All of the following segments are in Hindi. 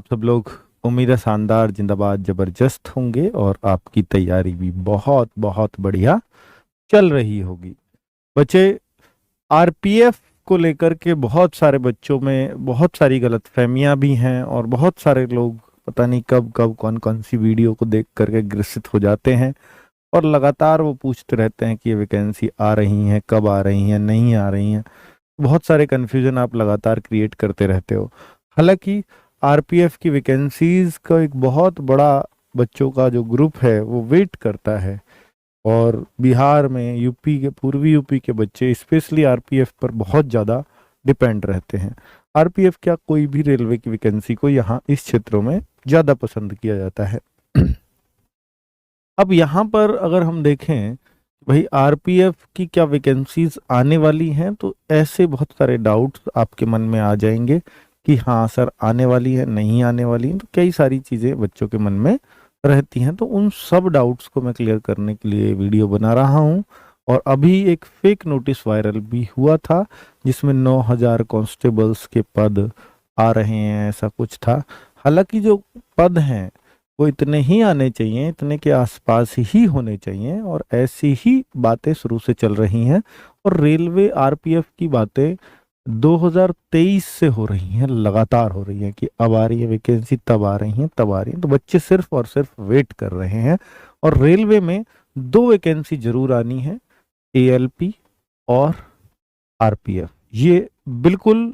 आप सब लोग? उम्मीद है शानदार, जिंदाबाद, जबरदस्त होंगे और आपकी तैयारी भी बहुत बहुत बढ़िया चल रही होगी। बच्चे, आरपीएफ को लेकर के बहुत सारे बच्चों में बहुत सारी गलतफहमियां भी हैं और बहुत सारे लोग पता नहीं कब कब कौन कौन सी वीडियो को देख करके ग्रसित हो जाते हैं और लगातार वो पूछते रहते हैं कि ये वैकेंसी आ रही हैं, कब आ रही हैं, नहीं आ रही हैं। बहुत सारे कन्फ्यूजन आप लगातार क्रिएट करते रहते हो। हालांकि आरपीएफ की वैकेंसीज का एक बहुत बड़ा बच्चों का जो ग्रुप है वो वेट करता है और बिहार में, यूपी के, पूर्वी यूपी के बच्चे स्पेशली आरपीएफ पर बहुत ज़्यादा डिपेंड रहते हैं। आरपीएफ क्या, कोई भी रेलवे की वैकेंसी को यहाँ इस क्षेत्रों में ज़्यादा पसंद किया जाता है। अब यहाँ पर अगर हम देखें भाई आरपीएफ की क्या वैकेंसीज आने वाली हैं, तो ऐसे बहुत सारे डाउट्स आपके मन में आ जाएंगे कि हाँ सर आने वाली है, नहीं आने वाली है। तो कई सारी चीज़ें बच्चों के मन में रहती हैं, तो उन सब डाउट्स को मैं क्लियर करने के लिए वीडियो बना रहा हूँ। और अभी एक फेक नोटिस वायरल भी हुआ था जिसमें 9,000 कांस्टेबल्स के पद आ रहे हैं, ऐसा कुछ था। हालांकि जो पद हैं वो इतने ही आने चाहिए, इतने के आसपास ही होने चाहिए, और ऐसी ही बातें शुरू से चल रही हैं। और रेलवे आरपीएफ की बातें 2023 से हो रही हैं, लगातार हो रही हैं कि अब आ रही है वैकेंसी, तब आ रही हैं, तब आ रही हैं। तो बच्चे सिर्फ और सिर्फ वेट कर रहे हैं। और रेलवे में 2 वैकेंसी जरूर आनी है, एएलपी और आरपीएफ। ये बिल्कुल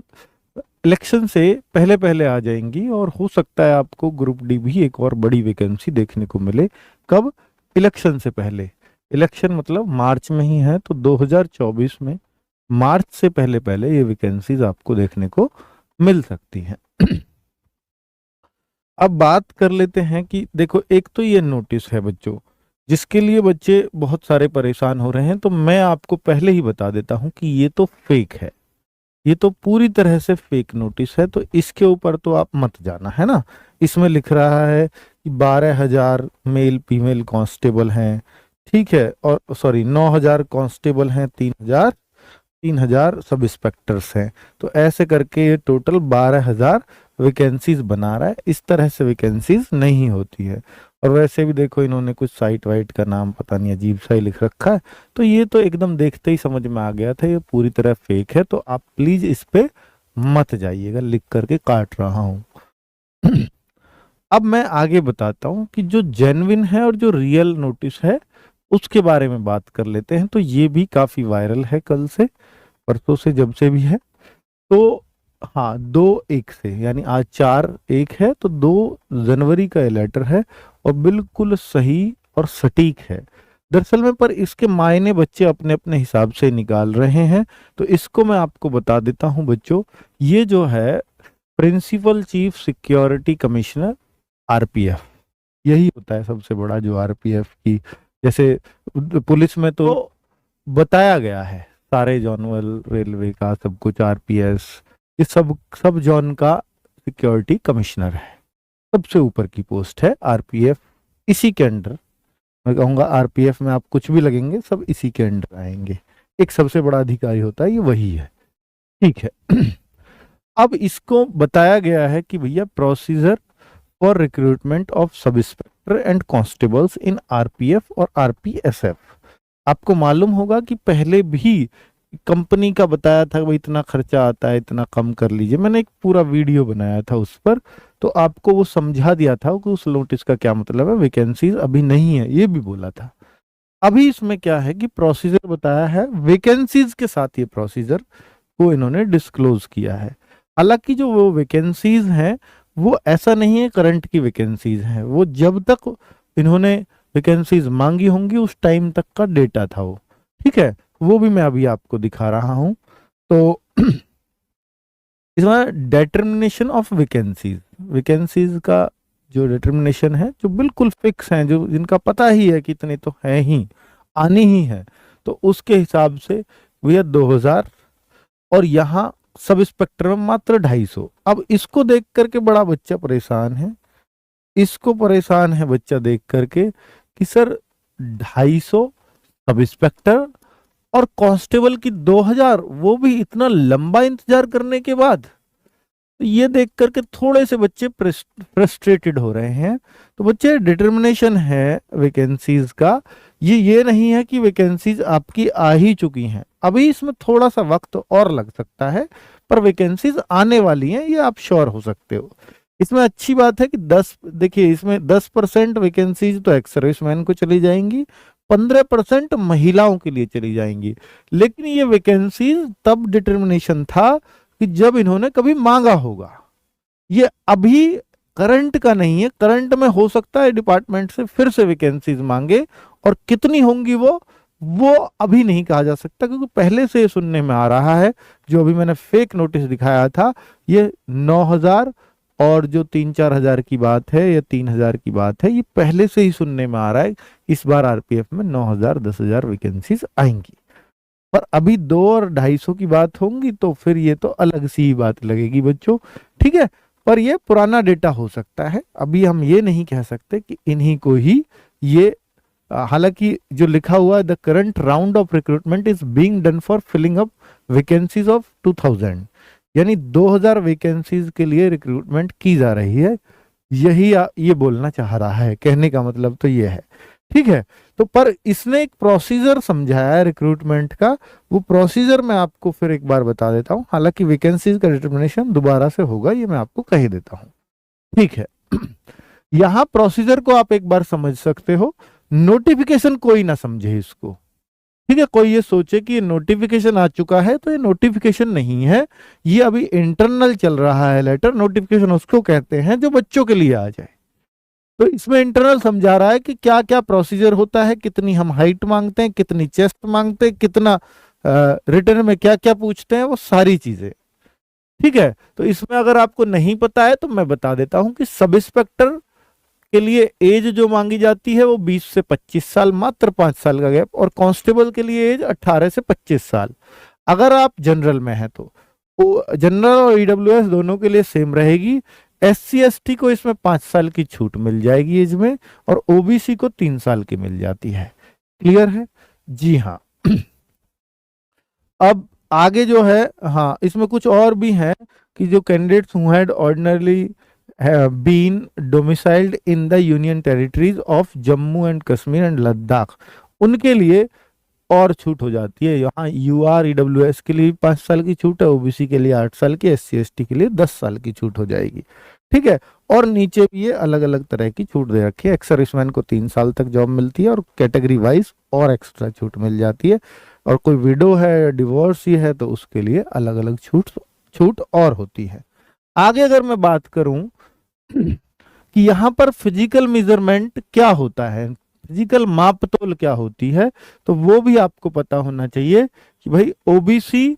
इलेक्शन से पहले पहले आ जाएंगी और हो सकता है आपको ग्रुप डी भी एक और बड़ी वैकेंसी देखने को मिले। कब? इलेक्शन से पहले। इलेक्शन मतलब मार्च में ही है, तो 2024 में मार्च से पहले पहले ये वैकेंसीज आपको देखने को मिल सकती हैं। अब बात कर लेते हैं कि देखो, एक तो ये नोटिस है बच्चों जिसके लिए बच्चे बहुत सारे परेशान हो रहे हैं। तो मैं आपको पहले ही बता देता हूं कि ये तो फेक है, ये तो पूरी तरह से फेक नोटिस है। तो इसके ऊपर तो आप मत जाना, है ना। इसमें लिख रहा है कि 12,000 मेल फीमेल कांस्टेबल हैं, ठीक है, और सॉरी 9,000 कांस्टेबल हैं, 3,000 सब इंस्पेक्टर्स हैं। तो ऐसे करके ये टोटल 12,000 वैकेंसीज बना रहा है। इस तरह से वैकेंसीज नहीं होती है। और वैसे भी देखो, इन्होंने कुछ साइट वाइट का नाम पता नहीं अजीब सा ही लिख रखा है। तो ये तो एकदम देखते ही समझ में आ गया था ये पूरी तरह फेक है। तो आप प्लीज इस पे मत जाइएगा, लिख करके काट रहा हूं। अब मैं आगे बताता हूं कि जो जेन्युइन है और जो रियल नोटिस है उसके बारे में बात कर लेते हैं। तो ये भी काफी वायरल है, कल से, परसों से, जब से भी है। तो हाँ, 2/1 से, यानी आज 4/1 है, तो 2 जनवरी का ये लेटर है और बिल्कुल सही और सटीक है दरअसल में। पर इसके मायने बच्चे अपने अपने हिसाब से निकाल रहे हैं। तो इसको मैं आपको बता देता हूं बच्चों। ये जो है principal chief security commissioner RPF, यही होता है सबसे बड़ा जो आरपीएफ की, जैसे पुलिस में तो बताया गया है सारे जॉनवल रेलवे का सब कुछ, आरपीएस, ये सब जॉन का सिक्योरिटी कमिश्नर है। सबसे ऊपर की पोस्ट है आरपीएफ, इसी के अंडर, मैं कहूँगा आरपीएफ में आप कुछ भी लगेंगे सब इसी के अंडर आएंगे। एक सबसे बड़ा अधिकारी होता है, ये वही है, ठीक है। अब इसको बताया गया है कि भैया procedure for recruitment of sub inspector and constables in RPF और आरपीएसएफ। आपको मालूम होगा कि पहले भी कंपनी का बताया था भाई इतना खर्चा आता है, इतना कम कर लीजिए। मैंने एक पूरा वीडियो बनाया था उस पर, तो आपको वो समझा दिया था कि उस नोटिस का क्या मतलब है, वैकेंसीज अभी नहीं है, ये भी बोला था। अभी इसमें क्या है कि प्रोसीजर बताया है, वैकेंसीज के साथ ये प्रोसीजर को इन्होंने डिस्क्लोज किया है। हालांकि जो वो वैकेंसीज हैं वो ऐसा नहीं है करंट की वैकेंसीज हैं, वो जब तक इन्होंने वैकेंसीज मांगी होंगी उस टाइम तक का डेटा था वो, ठीक है। वो भी मैं अभी आपको दिखा रहा हूं। तो इसमें डिटर्मिनेशन ऑफ वैकेंसीज, वैकेंसीज का जो डिटर्मिनेशन है, जो बिल्कुल फिक्स हैं, जो जिनका पता ही है कि इतने तो है ही, आनी ही है, तो उसके हिसाब से भैया 2,000, और यहाँ सब इंस्पेक्टर में मात्र 250। अब इसको देख करके बड़ा बच्चा परेशान है, इसको परेशान है बच्चा देख करके कि सर 250 सब इंस्पेक्टर और कांस्टेबल की 2,000, वो भी इतना लंबा इंतजार करने के बाद। तो ये देख करके थोड़े से बच्चे फ्रस्ट्रेटेड हो रहे हैं। तो बच्चे डिटर्मिनेशन है वैकेंसीज का, ये नहीं है कि वैकेंसीज आपकी आ ही चुकी हैं, अभी इसमें थोड़ा सा वक्त और लग सकता है, पर वैकेंसीज आने वाली हैं, ये आप श्योर हो सकते हो। इसमें अच्छी बात है कि 10, देखिए इसमें 10% वैकेंसीज तो एक्स सर्विसमैन को चली जाएंगी, 15% महिलाओं के लिए चली जाएंगी। लेकिन ये वैकेंसीज तब डिटर्मिनेशन था कि जब इन्होंने कभी मांगा होगा, ये अभी करंट का नहीं है। करंट में हो सकता है डिपार्टमेंट से फिर से वैकेंसीज मांगे, और कितनी होंगी वो अभी नहीं कहा जा सकता, क्योंकि पहले से ये सुनने में आ रहा है, जो अभी मैंने फेक नोटिस दिखाया था, ये 9,000 और जो 3-4 हजार की बात है या 3,000 की बात है, ये पहले से ही सुनने में आ रहा है इस बार आरपीएफ में 9,000 10,000 वैकेंसीज आएंगी। पर अभी 2 और 250 की बात होंगी तो फिर ये तो अलग सी ही बात लगेगी बच्चों, ठीक है। पर ये पुराना डेटा हो सकता है, अभी हम ये नहीं कह सकते कि इन्हीं को ही ये, हालांकि जो लिखा हुआ है the current round of recruitment is being done for filling up vacancies of 2000, यानी 2000 वैकेंसीज के लिए रिक्रूटमेंट की जा रही है, यही ये बोलना चाह रहा है, कहने का मतलब तो ये है, ठीक है। तो पर इसने एक प्रोसीजर समझाया है रिक्रूटमेंट का, वो प्रोसीजर मैं आपको फिर एक बार बता देता हूं, हालांकि वैकेंसीज का डिटर्मिनेशन दोबारा से होगा, ये मैं आपको कह देता हूं, ठीक है। यहां प्रोसीजर को आप एक बार समझ सकते हो, नोटिफिकेशन कोई ना समझे इसको, ठीक है। कोई ये सोचे कि ये नोटिफिकेशन आ चुका है, तो ये नोटिफिकेशन नहीं है, ये अभी इंटरनल चल रहा है लेटर। नोटिफिकेशन उसको कहते हैं जो बच्चों के लिए आ जाए। तो इसमें इंटरनल समझा रहा है कि क्या क्या प्रोसीजर होता है, कितनी हम हाइट मांगते हैं, कितनी चेस्ट मांगते हैं, कितना रिटर्न में क्या क्या पूछते हैं, वो सारी चीजें, ठीक है। तो इसमें अगर आपको नहीं पता है तो मैं बता देता हूं कि सब इंस्पेक्टर के लिए एज जो मांगी जाती है वो 20 से 25 साल, मात्र 5 साल का गैप, और कांस्टेबल के लिए एज 18 से 25 साल। अगर आप जनरल में हैं तो जनरल और ईडब्ल्यूएस दोनों के लिए सेम रहेगी। SC ST को इसमें 5 साल की छूट मिल जाएगी एज में, और OBC को 3 साल की मिल जाती है। क्लियर है जी? हाँ। अब आगे जो है, हाँ इसमें कुछ और भी है कि जो candidates who had ordinarily been domiciled in the union territories of Jammu and Kashmir and Ladakh, उनके लिए और छूट हो जाती है। यहाँ UR EWS के लिए 5 साल की छूट है, OBC के लिए 8 साल की, SC ST के लिए 10 साल की छूट हो जाएगी, ठीक है। और नीचे भी ये अलग अलग तरह की छूट दे रखी है। एक्स सर्विसमैन को 3 साल तक जॉब मिलती है, और कैटेगरी वाइज और एक्स्ट्रा छूट मिल जाती है, और कोई विडो है, डिवोर्सी है, तो उसके लिए अलग अलग छूट और होती है। आगे अगर मैं बात करूं कि यहाँ पर फिजिकल मेजरमेंट क्या होता है, फिजिकल मापतोल क्या होती है, तो वो भी आपको पता होना चाहिए कि भाई OBC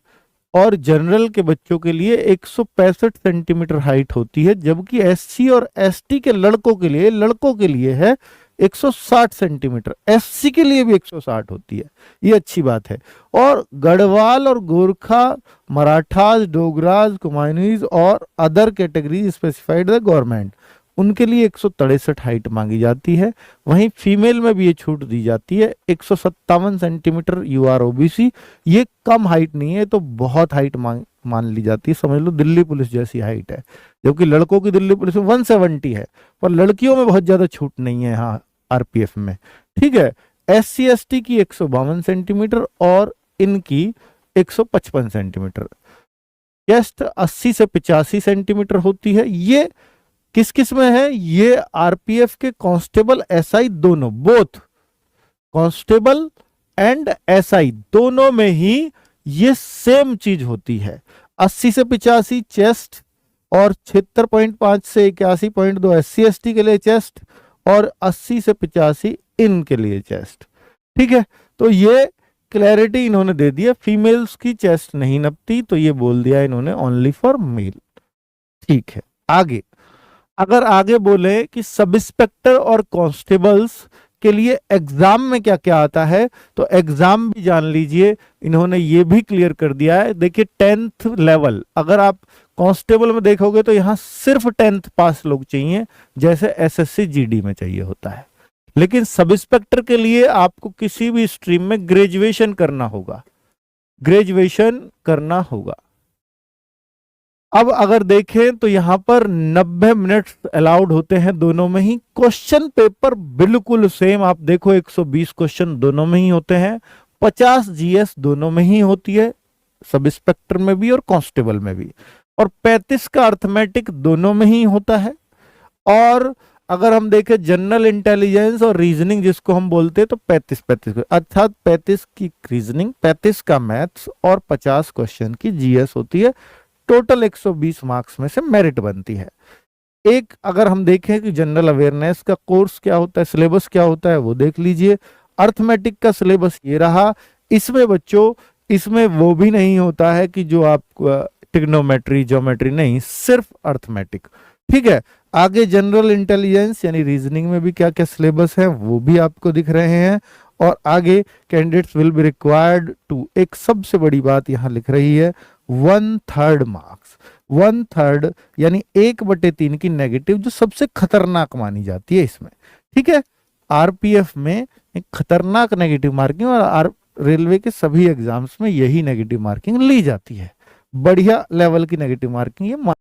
और जनरल के बच्चों के लिए 165 सेंटीमीटर हाइट होती है, जबकि SC और ST के लड़कों के लिए है 160 सेंटीमीटर, SC के लिए भी 160 होती है, ये अच्छी बात है। और गढ़वाल और गोरखा, मराठास, डोगराज, कुमायूनीज और other categories specified the government, उनके लिए 163 हाइट मांगी जाती है। वहीं फीमेल में भी ये छूट दी जाती है, 157 सेंटीमीटर UR OBC, ये कम हाइट नहीं है, तो बहुत हाइट मान ली जाती है, समझ लो दिल्ली पुलिस जैसी हाइट है, जबकि लड़कों की दिल्ली पुलिस में 170 है, पर लड़कियों में बहुत ज्यादा छूट नहीं है यहाँ RPF में, ठीक है। SC ST की 152 सेंटीमीटर और इनकी 155 सेंटीमीटर। चेस्ट 80 से 85 सेंटीमीटर होती है। ये किस किस में है? ये RPF के कांस्टेबल SI दोनों, बोथ कांस्टेबल एंड SI दोनों में ही ये सेम चीज होती है। 80 से 85 चेस्ट, और 76.5 से 81.2 SC ST के लिए चेस्ट, और 80 से 85 इनके लिए चेस्ट, ठीक है। तो ये क्लैरिटी इन्होंने दे दिया, फीमेल्स की चेस्ट नहीं नपती, तो ये बोल दिया इन्होंने ओनली फॉर मेल, ठीक है। आगे अगर आगे बोले कि सब इंस्पेक्टर और कांस्टेबल्स के लिए एग्जाम में क्या क्या आता है, तो एग्जाम भी जान लीजिए, इन्होंने ये भी क्लियर कर दिया है। देखिए 10th लेवल, अगर आप कांस्टेबल में देखोगे तो यहाँ सिर्फ 10th पास लोग चाहिए, जैसे SSC GD में चाहिए होता है। लेकिन सब इंस्पेक्टर के लिए आपको किसी भी स्ट्रीम में ग्रेजुएशन करना होगा, ग्रेजुएशन करना होगा। अब अगर देखें तो यहां पर 90 मिनट्स अलाउड होते हैं दोनों में ही। क्वेश्चन पेपर बिल्कुल सेम, आप देखो 120 क्वेश्चन दोनों में ही होते हैं, 50 जीएस दोनों में ही होती है, सब इंस्पेक्टर में भी और कांस्टेबल में भी, और 35 का अर्थमेटिक दोनों में ही होता है। और अगर हम देखें जनरल इंटेलिजेंस और रीजनिंग जिसको हम बोलते हैं, तो 35 अर्थात 35 की रीजनिंग, 35 का मैथ्स और 50 क्वेश्चन की जीएस होती है। टोटल 120 मार्क्स में से मेरिट बनती है। एक अगर हम देखें कि जनरल अवेयरनेस का कोर्स क्या होता है, सिलेबस क्या होता है, वो देख लीजिए। अर्थमेटिक का सिलेबस ये रहा। इसमें बच्चों, इसमें वो भी नहीं होता है कि जो आप ट्रिग्नोमेट्री, ज्योमेट्री, नहीं, सिर्फ अर्थमेटिक। ठीक है। आगे जनरल इंटेलिजेंस यानी रीजनिंग में भी क्या क्या सिलेबस है वो भी आपको दिख रहे हैं। और आगे candidates will be required to, एक सबसे बड़ी बात यहां लिख रही है, 1/3 मार्क्स। 1/3 यानी 1/3 की नेगेटिव, जो सबसे खतरनाक मानी जाती है इसमें। ठीक है। आरपीएफ में एक खतरनाक नेगेटिव मार्किंग, और रेलवे के सभी एग्जाम्स में यही नेगेटिव मार्किंग ली जाती है। बढ़िया लेवल की नेगेटिव मार्किंग ये